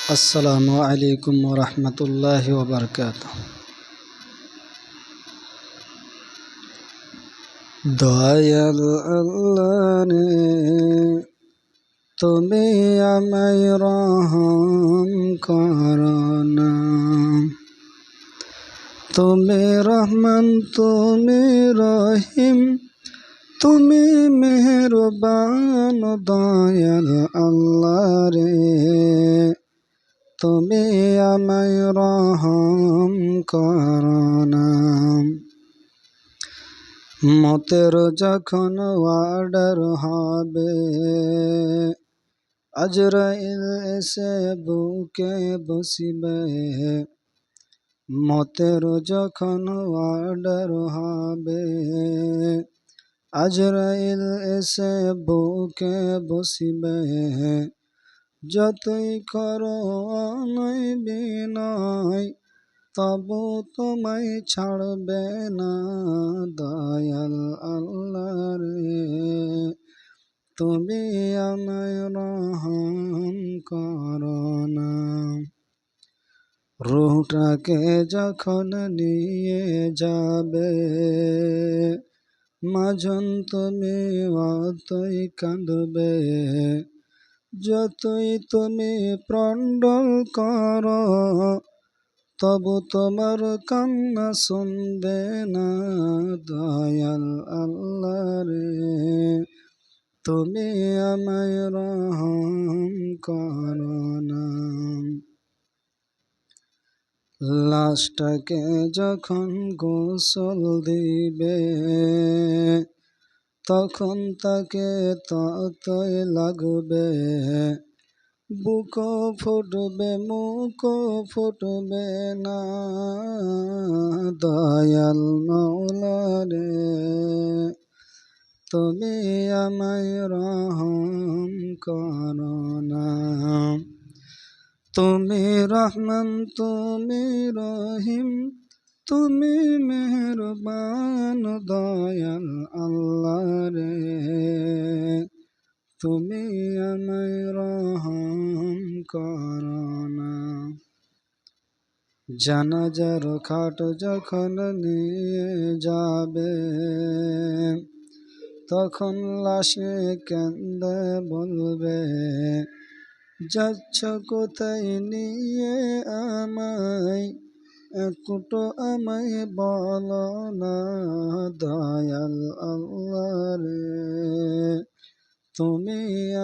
আসসালামু আলাইকুম ওয়া রাহমাতুল্লাহি ওয়া বারাকাতুহু। দয়াল আল্লাহ রে তুমি আমায় রহম করো না, তুমি রহমান তুমি রহিম তুমি মেহেরবান। দয়াল আল্লাহ রে তুমি আমায় রহম করো না। মতের যখন ওয়ার্ডার হবে, আজরাইল এসে বুকে বসিবে। মতের যখন ওয়ার্ডার হবে, আজরাইল এসে বুকে বসিবে। যতই করো অনয় বিনয়, তবু তোমায় ছাড়বে না। দয়াল আল্লাহ রে তুমি আমায় রহম করো না। রূহটাকে যখন নিয়ে যাবে, মাঝন তুমি অতই কাঁদবে। যতই তুমি প্রণ্ডল করো, তবু তোমার কান্না শুনবে না। দয়াল আল্লাহ রে তুমি আমায় রহম করো না। লাশটাকে যখন গোসল দিবে, তখন তাকে ততই লাগবে। বুক ফুটবে মুখ ফুটবে না। দয়াল মাওলা রে তুমি আমায় রহম করো না। তুমি রহমান তুমি রহিম তুমি মেহেরবান। দয়াল আল্লাহ রে তুমি আমায় রহম করো না। জানাজার খাট যখন নিয়ে যাবে, তখন লাশে কেন্দে বলবে, যাচ্ছ কোথায় নিয়ে আমায়, একটু আমায় বলো না। দয়াল আল্লাহ রে তুমি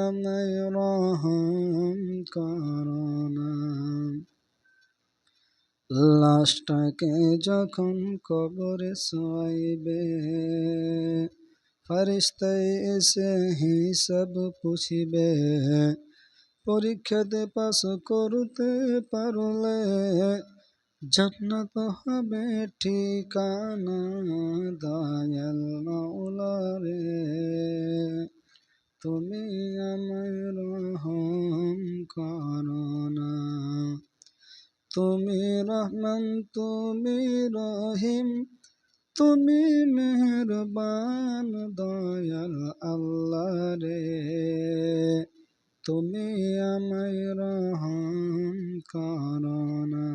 আমায় রহম করো না। লাশটাকে যখন কবরে শোয়াইবে, ফেরেশতায় এসে হিসাব পুছিবে। পরীক্ষাতে পাস করতে পারলে, জান্নাত হবে ঠিকানা। দয়াল মাওলা রে তুমি আমায় রহম করো না। তুমি রহমান তুমি রহিম তুমি মেহেরবান। দয়াল আল্লাহ রে তুমি আমায় রহম করো না।